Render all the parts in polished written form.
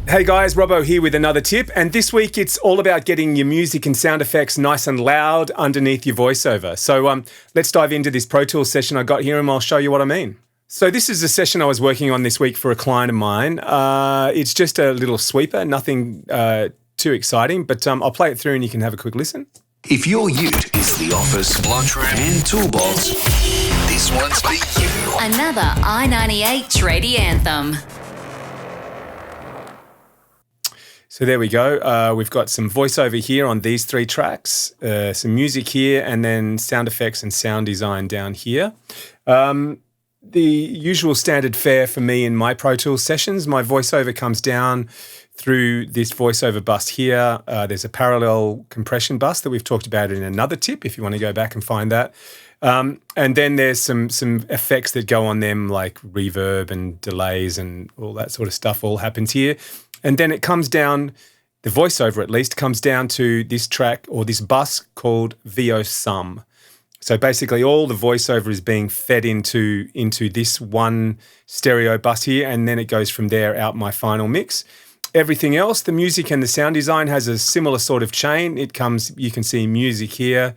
Hey guys, Robbo here with another tip, and this week it's all about getting your music and sound effects nice and loud underneath your voiceover. So let's dive into this Pro Tools session I got here and I'll show you what I mean. So this is a session I was working on this week for a client of mine. It's just a little sweeper, nothing too exciting, but I'll play it through and you can have a quick listen. If your ute is the office, lunchroom and toolbox, this one's for you. Another I-98 tradie anthem. So there we go. We've got some voiceover here on these three tracks, some music here, and then sound effects and sound design down here. The usual standard fare for me in my Pro Tools sessions, my voiceover comes down through this voiceover bus here. There's a parallel compression bus that we've talked about in another tip if you want to go back and find that. And then there's some effects that go on them like reverb and delays and all that sort of stuff all happens here. And then it comes down, the voiceover at least, comes down to this track or this bus called VO Sum. So basically all the voiceover is being fed into this one stereo bus here, and then it goes from there out my final mix. Everything else, the music and the sound design has a similar sort of chain. It comes, you can see music here,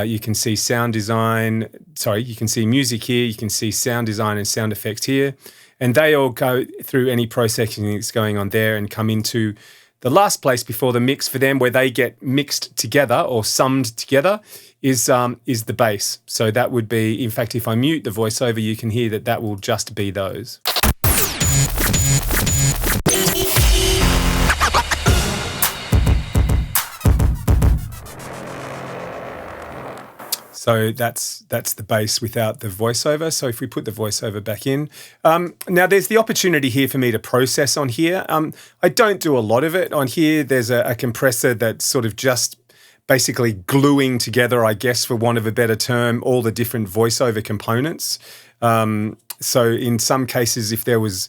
you can see sound design, you can see music here, you can see sound design and sound effects here. And they all go through any processing that's going on there and come into the last place before the mix for them where they get mixed together or summed together is the bass. So that would be, in fact, if I mute the voiceover, you can hear that will just be those. So that's the bass without the voiceover. So if we put the voiceover back in. Now there's the opportunity here for me to process on here. I don't do a lot of it. On here there's a compressor that's sort of just basically gluing together, I guess for want of a better term, all the different voiceover components. So in some cases, if there was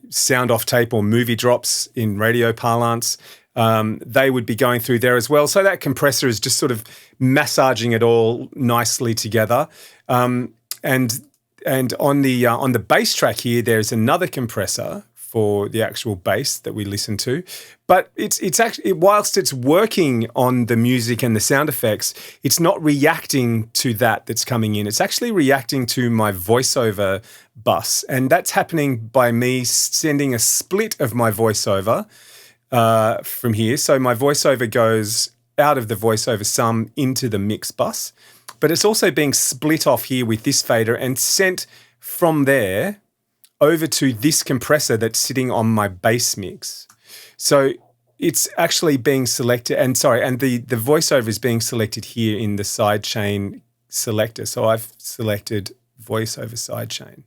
sound off tape or movie drops in radio parlance, they would be going through there as well. So that compressor is just sort of massaging it all nicely together. And on the bass track here, there's another compressor for the actual bass that we listen to. But it's actually, whilst it's working on the music and the sound effects, it's not reacting to that's coming in. It's actually reacting to my voiceover bus. And that's happening by me sending a split of my voiceover from here. So my voiceover goes out of the voiceover sum into the mix bus, but it's also being split off here with this fader and sent from there over to this compressor that's sitting on my bass mix. So it's actually being selected, and the voiceover is being selected here in the sidechain selector. So I've selected voiceover sidechain.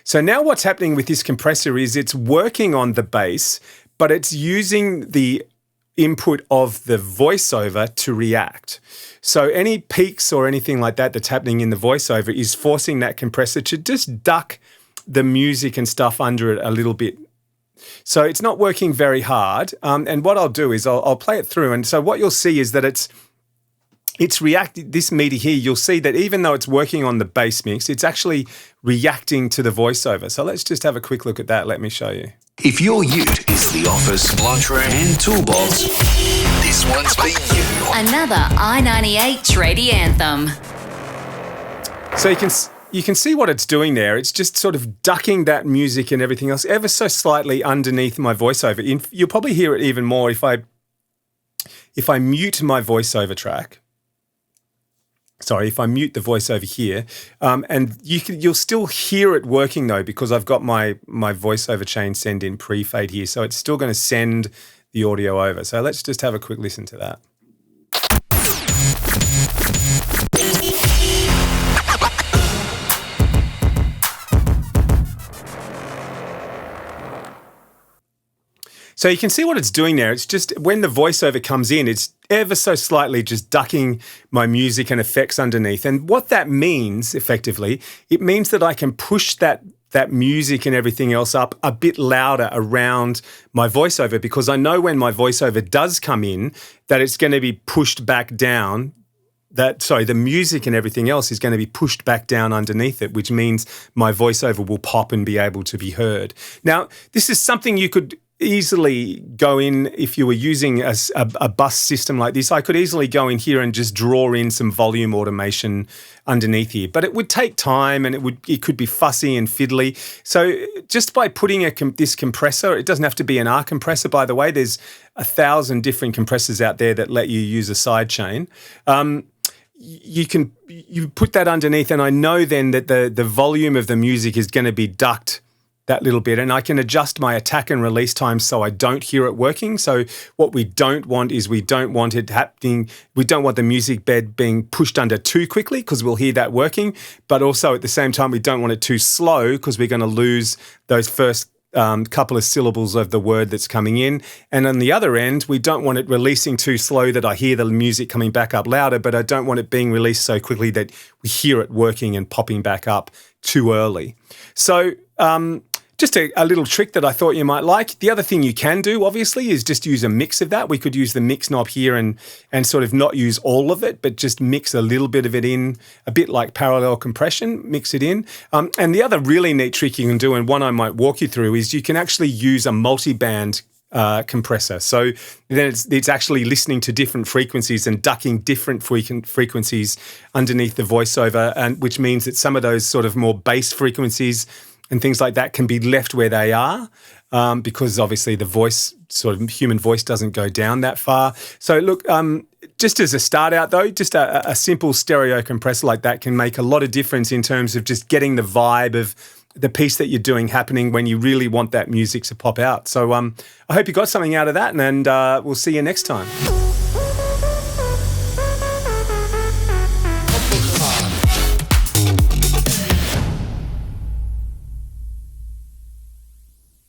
So now what's happening with this compressor is it's working on the bass, but it's using the input of the voiceover to react. So any peaks or anything like that that's happening in the voiceover is forcing that compressor to just duck the music and stuff under it a little bit. So it's not working very hard. And what I'll do is I'll play it through. And so what you'll see is that it's reacting, this meter here, you'll see that even though it's working on the bass mix, it's actually reacting to the voiceover. So let's just have a quick look at that. Let me show you. If your ute is the office, lunchroom and toolbox, this one's for you. Another I-98 tradie anthem. So you can see what it's doing there. It's just sort of ducking that music and everything else ever so slightly underneath my voiceover. You'll probably hear it even more if I mute my voiceover track. If I mute the voiceover here, and you'll still hear it working though, because I've got my voiceover chain send in pre-fade here, so it's still going to send the audio over. So let's just have a quick listen to that. So you can see what it's doing there. It's just when the voiceover comes in, it's ever so slightly just ducking my music and effects underneath. And what that means, effectively, it means that I can push that music and everything else up a bit louder around my voiceover, because I know when my voiceover does come in that it's going to be pushed back down. The music and everything else is going to be pushed back down underneath it, which means my voiceover will pop and be able to be heard. Now, this is something you could easily go in, if you were using a bus system like this, I could easily go in here and just draw in some volume automation underneath here. But it would take time, and it could be fussy and fiddly. So just by putting this compressor, it doesn't have to be an R compressor, by the way. There's 1,000 different compressors out there that let you use a sidechain. You put that underneath, and I know then that the volume of the music is going to be ducked that little bit, and I can adjust my attack and release time so I don't hear it working. So what we don't want is we don't want it happening. We don't want the music bed being pushed under too quickly, because we'll hear that working. But also at the same time, we don't want it too slow, because we're going to lose those first couple of syllables of the word that's coming in. And on the other end, we don't want it releasing too slow that I hear the music coming back up louder, but I don't want it being released so quickly that we hear it working and popping back up too early. So just a little trick that I thought you might like. The other thing you can do, obviously, is just use a mix of that. We could use the mix knob here and sort of not use all of it, but just mix a little bit of it in, a bit like parallel compression, mix it in. And the other really neat trick you can do, and one I might walk you through, is you can actually use a multi-band compressor. So then it's actually listening to different frequencies and ducking different frequencies underneath the voiceover, and which means that some of those sort of more bass frequencies and things like that can be left where they are, because obviously the voice, sort of human voice, doesn't go down that far. So look, just as a start out though, just a simple stereo compressor like that can make a lot of difference in terms of just getting the vibe of the piece that you're doing happening when you really want that music to pop out. So I hope you got something out of that, and we'll see you next time.